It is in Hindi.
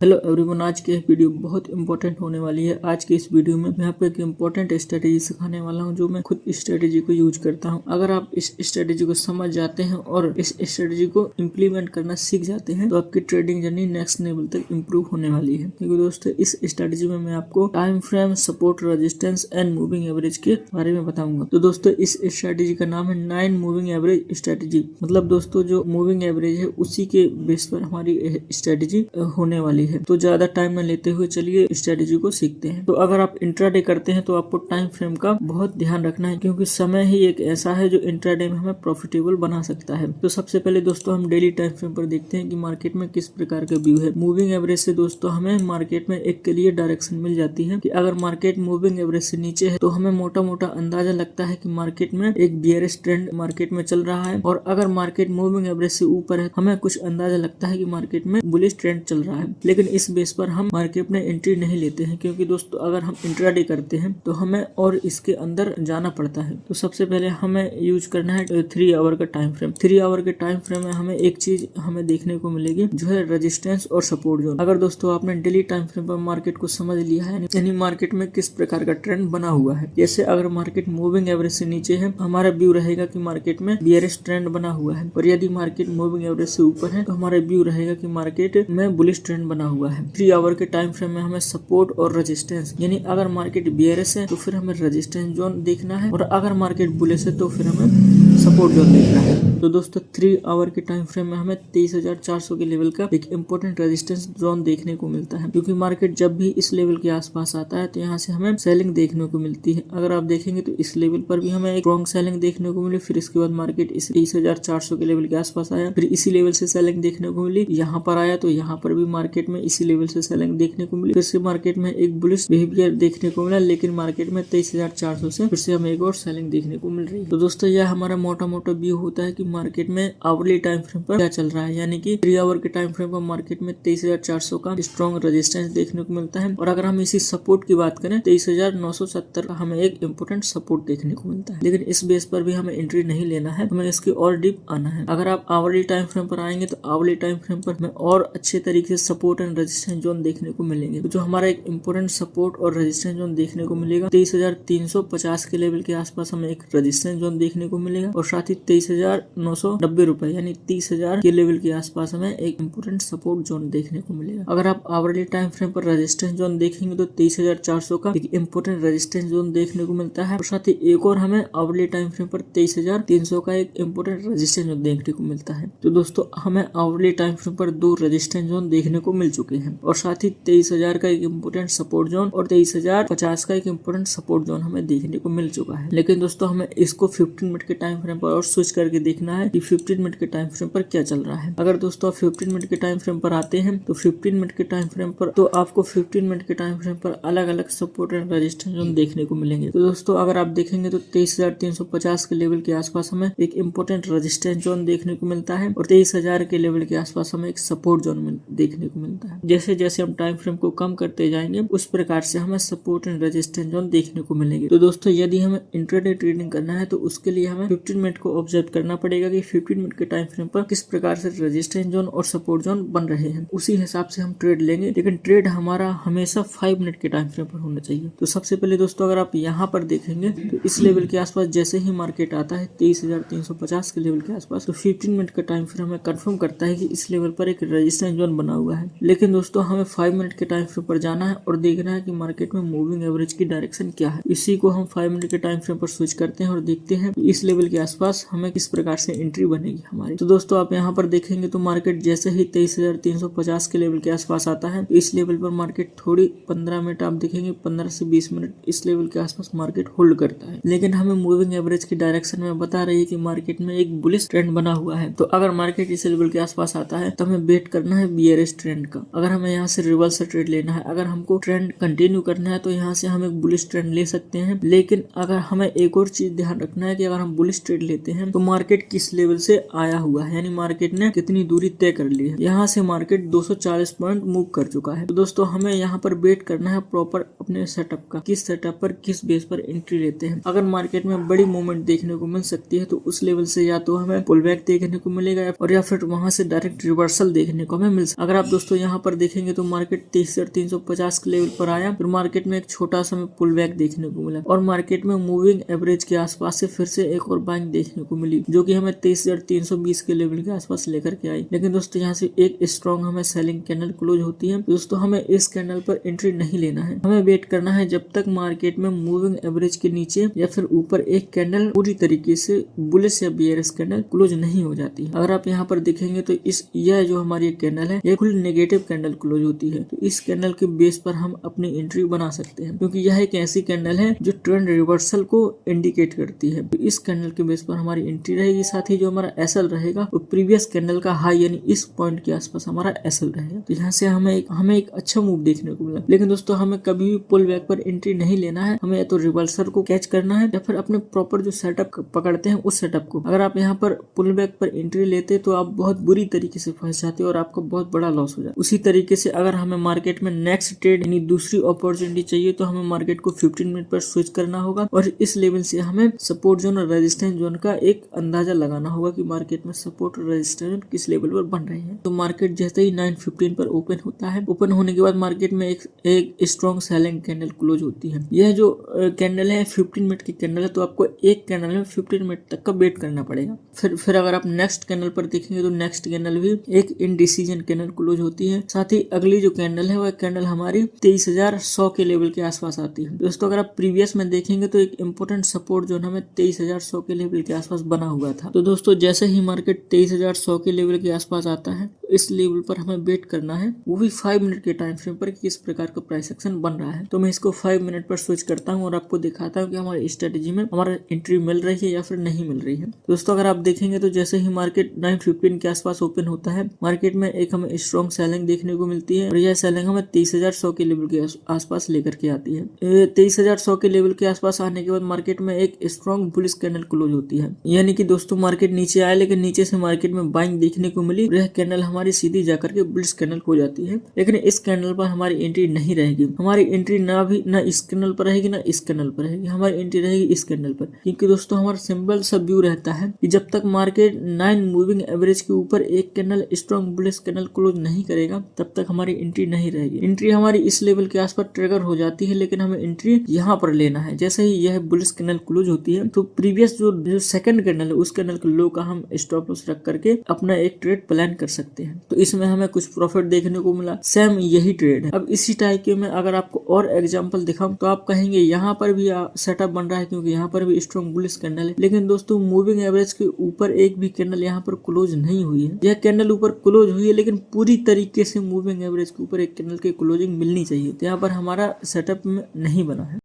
हेलो एवरीवन, आज की वीडियो बहुत इंपॉर्टेंट होने वाली है। आज की इस वीडियो में मैं आपको एक इंपॉर्टेंट स्ट्रेटेजी सिखाने वाला हूं, जो मैं खुद स्ट्रेटेजी को यूज करता हूं। अगर आप इस स्ट्रेटेजी को समझ जाते हैं और इस स्ट्रेटेजी को इम्प्लीमेंट करना सीख जाते हैं तो आपकी ट्रेडिंग जर्नी नेक्स्ट लेवल तक इम्प्रूव होने वाली है। क्योंकि दोस्तों, इस स्ट्रेटेजी में मैं आपको time frame, support, resistance and moving average के बारे में बताऊंगा। तो दोस्तों, इस स्ट्रेटेजी का नाम है 9 मूविंग एवरेज स्ट्रेटेजी। मतलब दोस्तों, जो मूविंग एवरेज है उसी के बेस पर हमारी स्ट्रेटेजी होने वाली है। तो ज्यादा टाइम न लेते हुए चलिए स्ट्रेटेजी को सीखते हैं। तो अगर आप इंट्राडे करते हैं तो आपको टाइम फ्रेम का बहुत ध्यान रखना है, क्योंकि समय ही एक ऐसा है जो इंट्राडे में हमें प्रॉफिटेबल बना सकता है। तो सबसे पहले दोस्तों, हम डेली टाइम फ्रेम पर देखते हैं कि मार्केट में किस प्रकार का व्यू है। मूविंग एवरेज से दोस्तों हमें मार्केट में एक क्लियर डायरेक्शन मिल जाती है कि अगर मार्केट मूविंग एवरेज से नीचे है तो हमें मोटा मोटा अंदाजा लगता है कि मार्केट में एक बियरिश ट्रेंड मार्केट में चल रहा है, और अगर मार्केट मूविंग एवरेज से ऊपर है हमें कुछ अंदाजा लगता है कि मार्केट में बुलिश ट्रेंड चल रहा है। लेकिन इस बेस पर हम मार्केट में एंट्री नहीं लेते हैं, क्योंकि दोस्तों अगर हम इंट्राडे करते हैं तो हमें और इसके अंदर जाना पड़ता है। तो सबसे पहले हमें यूज करना है 3 आवर का टाइम फ्रेम। 3 आवर के टाइम फ्रेम में हमें एक चीज हमें देखने को मिलेगी, जो है रेजिस्टेंस और सपोर्ट जोन। अगर दोस्तों आपने डेली टाइम फ्रेम पर मार्केट को समझ लिया है, यानी मार्केट में किस प्रकार का ट्रेंड बना हुआ है, जैसे अगर मार्केट मूविंग एवरेज से नीचे है हमारा व्यू रहेगा कि मार्केट में बियरिश ट्रेंड बना हुआ है, और यदि मार्केट मूविंग एवरेज से ऊपर है तो हमारा व्यू रहेगा कि मार्केट में बुलिश ट्रेंड बना हुआ है। 3 आवर के टाइम फ्रेम में हमें सपोर्ट और रेजिस्टेंस, यानी अगर मार्केट बियरिश है तो फिर हमें रेजिस्टेंस जोन देखना है, और अगर मार्केट बुलिश है तो फिर हमें सपोर्ट जोन देखना है। तो दोस्तों 3 आवर के टाइम फ्रेम में हमें 23,400 के लेवल का एक इंपॉर्टेंट रेजिस्टेंस जोन देखने को मिलता है, क्योंकि मार्केट जब भी इस लेवल के आसपास आता है तो यहाँ से हमें सेलिंग देखने को मिलती है। अगर आप देखेंगे तो इस लेवल पर भी हमें एक स्ट्रॉन्ग सेलिंग देखने को मिली, फिर इसके बाद मार्केट इस 23,400 के लेवल के आसपास आया, फिर इसी लेवल से सेलिंग देखने को मिली, यहाँ पर आया तो यहाँ पर भी मार्केट में इसी लेवल से सेलिंग देखने को मिली, फिर से मार्केट में एक बुलिश बिहेवियर देखने को मिला, लेकिन मार्केट में 23,400 से फिर से हमें एक और सेलिंग देखने को मिल रही है। तो दोस्तों यह हमारा मोटा मोटा व्यू होता है कि मार्केट में आवरली टाइम फ्रेम पर क्या चल रहा है, यानी कि 3 आवर के टाइम फ्रेम पर मार्केट में 23,400 का स्ट्रॉन्ग रेजिस्टेंस देखने को मिलता है, और अगर हम इसी सपोर्ट की बात करें 23,970 का हमें एक इंपोर्टेंट सपोर्ट देखने को मिलता है। लेकिन इस बेस पर भी हमें एंट्री नहीं लेना है, हमें इसके और डीप आना है। अगर आप आवरली टाइम फ्रेम पर आएंगे तो आवरली टाइम फ्रेम पर हमें और अच्छे तरीके से सपोर्ट एंड रेजिस्टेंस जोन देखने को मिलेंगे। तो जो हमारा एक इंपोर्टेंट सपोर्ट और रेजिस्टेंस जोन देखने को मिलेगा 23,350 के लेवल के आसपास हमें एक रेजिस्टेंस जोन देखने को मिलेगा, और साथ ही 23,990 रुपए यानी 30,000 के लेवल के आसपास हमें एक इंपोर्टेंट सपोर्ट जोन देखने को मिलेगा। अगर आप आवरली टाइम फ्रेम पर रेजिस्टेंस जोन देखेंगे तो 23,400 का एक इंपोर्टेंट रेजिस्टेंस जोन देखने को मिलता है, और साथ ही एक और हमें आवरली टाइम फ्रेम पर 23,300 का एक इंपोर्टेंट रेजिस्टेंस जोन देखने को मिलता है। तो दोस्तों हमें आवरली टाइम फ्रेम पर 2 रेजिस्टेंस जोन देखने को मिल चुके हैं, और साथ ही 23,000 का एक इंपोर्टेंट सपोर्ट जोन और 23,050 का एक इंपोर्टेंट सपोर्ट जोन हमें देखने को मिल चुका है। लेकिन दोस्तों हमें इसको 15 मिनट के टाइम फ्रेम पर और स्विच करके देखना है कि 15 मिनट के टाइम फ्रेम पर क्या चल रहा है। अगर दोस्तों आप 15 मिनट के टाइम फ्रेम पर आते हैं तो 15 मिनट के टाइम फ्रेम पर तो आपको 15 मिनट के टाइम फ्रेम पर अलग अलग सपोर्ट एंड रेजिस्टेंस जोन देखने को मिलेंगे। तो दोस्तों अगर आप देखेंगे तो 23,350 के लेवल के आसपास हमें एक इंपोर्टेंट रेजिस्टेंस जोन देखने को मिलता है, और 23,000 के लेवल के आसपास हमें एक सपोर्ट जोन देखने को मिलता है। जैसे जैसे हम टाइम फ्रेम को कम करते जाएंगे उस प्रकार से हमें सपोर्ट एंड रेजिस्टेंस जोन देखने को मिलेंगे। तो दोस्तों यदि हमें इंट्राडे ट्रेडिंग करना है तो उसके लिए हमें 15 मिनट को ऑब्जर्व करना पड़ेगा कि 15 मिनट के टाइम फ्रेम पर किस प्रकार से रेजिस्टेंस जोन और सपोर्ट जोन बन रहे हैं, उसी हिसाब से हम ट्रेड लेंगे। लेकिन ट्रेड हमारा हमेशा 5 मिनट के टाइम फ्रेम पर होना चाहिए। तो सबसे पहले दोस्तों अगर आप यहाँ पर देखेंगे तो इस लेवल के आसपास जैसे ही मार्केट आता है 23,350 के लेवल के आसपास, तो 15 मिनट का टाइम फ्रेम हमें कंफर्म करता है कि इस लेवल पर एक रेजिस्टेंस जोन बना हुआ है। लेकिन दोस्तों हमें 5 मिनट के टाइम फ्रेम पर जाना है और देखना है कि मार्केट में मूविंग एवरेज की डायरेक्शन क्या है। इसी को हम 5 मिनट के टाइम फ्रेम पर स्विच करते हैं और देखते हैं कि इस लेवल के आसपास हमें किस प्रकार से एंट्री बनेगी हमारी। तो दोस्तों आप यहाँ पर देखेंगे तो मार्केट जैसे ही 23,350 के लेवल के आसपास आता है तो इस लेवल पर मार्केट थोड़ी 15 मिनट आप देखेंगे 15 से 20 मिनट इस लेवल के आसपास मार्केट होल्ड करता है। लेकिन हमें मूविंग एवरेज की डायरेक्शन में बता रही है कि मार्केट में एक बुलिश ट्रेंड बना हुआ है। तो अगर मार्केट इस लेवल के आसपास आता है तो हमें वेट करना है बियरिश ट्रेंड का। अगर हमें यहाँ से रिवर्स ट्रेड लेना है, अगर हमको ट्रेंड कंटिन्यू करना है तो यहाँ से हम एक बुलिश ट्रेंड ले सकते हैं। लेकिन अगर हमें एक और चीज ध्यान रखना है कि अगर हम बुलिश ट्रेड ट्रेड लेते हैं तो मार्केट किस लेवल से आया हुआ है, यानी मार्केट ने कितनी दूरी तय कर ली है। यहाँ से मार्केट 240 पॉइंट मूव कर चुका है। तो दोस्तों हमें यहाँ पर वेट करना है प्रॉपर अपने सेटअप का, किस सेटअप पर किस बेस पर एंट्री लेते हैं। अगर मार्केट में बड़ी मूवमेंट देखने को मिल सकती है तो उस लेवल से या तो हमें पुल बैक देखने को मिलेगा और या फिर वहां से डायरेक्ट रिवर्सल देखने को हमें मिल सकता है। अगर आप दोस्तों यहाँ पर देखेंगे तो मार्केट 23,350 के लेवल पर आया, फिर मार्केट में एक छोटा सा पुल बैक देखने को मिला और मार्केट में मूविंग एवरेज के आसपास से फिर से एक और बाइंग देखने को मिली जो कि हमें 23,320 के लेवल के आसपास लेकर के आई। लेकिन दोस्तों यहाँ से एक स्ट्रॉन्ग हमें सेलिंग कैंडल क्लोज होती है। दोस्तों हमें इस कैंडल पर एंट्री नहीं लेना है, हमें वेट करना है जब तक मार्केट में मूविंग एवरेज के नीचे या फिर ऊपर एक कैंडल पूरी तरीके से बुलिश या बियरिश कैंडल क्लोज नहीं हो जाती है। अगर आप यहाँ पर देखेंगे तो यह जो हमारी कैंडल है ये फुल नेगेटिव कैंडल क्लोज होती है। तो इस कैंडल के बेस पर हम अपनी एंट्री बना सकते हैं क्योंकि यह एक ऐसी कैंडल है जो ट्रेंड रिवर्सल को इंडिकेट करती है। तो इस कैंडल के बेस पर हमारी एंट्री रहेगी, साथ ही जो हमारा एसएल रहेगा वो प्रीवियस कैंडल का हाई यानी इस पॉइंट के आसपास हमारा एसएल रहेगा। तो यहाँ से हमें एक अच्छा मूव देखने को मिला। लेकिन दोस्तों हमें कभी भी पुल बैक पर एंट्री नहीं लेना है, हमें या तो रिवर्सल को कैच करना है या फिर अपने प्रॉपर जो सेटअप पकड़ते हैं उस सेटअप को। अगर आप यहाँ पर पुल बैक पर एंट्री लेते तो आप बहुत बुरी तरीके से फंस जाते और आपको बहुत बड़ा लॉस हो जाता। उसी तरीके से अगर हमें मार्केट में नेक्स्ट ट्रेड यानी दूसरी अपॉर्चुनिटी चाहिए तो हमें मार्केट को 15 मिनट पर स्विच करना होगा और इस लेवल से हमें सपोर्ट जोन और रेजिस्टेंस जोन का एक अंदाजा लगाना होगा कि मार्केट में सपोर्ट और रेजिस्टेंस जोन किस लेवल पर बन रहे हैं। तो मार्केट जैसे ही 9:15 पर ओपन होता है, ओपन होने के बाद मार्केट में एक स्ट्रॉन्ग सेलिंग कैंडल क्लोज होती है। यह जो कैंडल है 15 मिनट की कैंडल है, तो आपको एक कैंडल में 15 मिनट तक का वेट करना पड़ेगा। फिर अगर आप नेक्स्ट कैंडल पर देखेंगे तो नेक्स्ट कैंडल भी एक इनडिसीजन कैंडल क्लोज होती है। साथ ही अगली जो कैंडल है वह कैंडल हमारी 23,100 के लेवल के आसपास आती है। दोस्तों अगर आप प्रीवियस में देखेंगे तो एक इम्पोर्टेंट सपोर्ट जो हमें 23,100 के लेवल के आसपास बना हुआ था। तो दोस्तों जैसे ही मार्केट 23,100 के लेवल के आसपास आता है तो इस लेवल पर हमें वेट करना है, वो भी 5 मिनट के टाइम फ्रेम पर किस प्रकार का प्राइस एक्शन बन रहा है। तो मैं इसको 5 मिनट पर स्विच करता हूँ और आपको दिखाता हूँ कि हमारी स्ट्रेटेजी में हमारा एंट्री मिल रही है या फिर नहीं मिल रही है। दोस्तों अगर आप देखेंगे तो जैसे ही मार्केट 9:15 के आसपास ओपन होता है, मार्केट में एक हमें स्ट्रॉन्ग सेलिंग देखने को मिलती है और यह सेलिंग हमें 23,100 के लेवल के आसपास लेकर के आती है। 23,100 के लेवल के आसपास आने के बाद मार्केट में एक स्ट्रॉन्ग बुलिश कैंडल क्लोज होती है, यानी कि दोस्तों मार्केट नीचे आया लेकिन नीचे से मार्केट में बाइंग देखने को मिली। यह कैंडल हमारी सीधी जाकर के बुलिश कैंडल हो जाती है, लेकिन इस कैंडल पर हमारी एंट्री नहीं रहेगी। हमारी एंट्री ना इस कैंडल पर रहेगी ना इस कैंडल पर रहेगी, हमारी एंट्री रहेगी इस कैंडल पर। क्योंकि दोस्तों हमारा सिंपल सा व्यू रहता है कि जब तक मार्केट 9 मूविंग एवरेज के ऊपर एक candle strong bullish candle close नहीं करेगा तब तक हमारी एंट्री नहीं रहेगी। एंट्री हमारी इस लेवल के आसपास ट्रिगर हो जाती है, लेकिन हमें एंट्री यहाँ पर लेना है। जैसे ही यह बुलिश कैंडल क्लोज होती है तो प्रीवियस जो सेकंड कैंडल है उस कैंडल के लो का हम स्टॉप लॉस रख करके अपना एक ट्रेड प्लान कर सकते हैं। तो इसमें हमें कुछ प्रॉफिट देखने को मिला। सेम यही ट्रेड है। अब इसी टाइप के में अगर आपको और एग्जांपल दिखाऊं तो आप कहेंगे यहाँ पर भी सेटअप बन रहा है क्योंकि यहाँ पर भी स्ट्रॉन्ग बुलिश कैंडल है, लेकिन दोस्तों मूविंग एवरेज के ऊपर एक भी कैंडल यहाँ पर क्लोज नहीं हुई है। यह कैंडल ऊपर क्लोज हुई है लेकिन पूरी तरीके से मूविंग एवरेज के ऊपर एक कैंडल की क्लोजिंग मिलनी चाहिए, तो यहाँ पर हमारा सेटअप में नहीं बना है।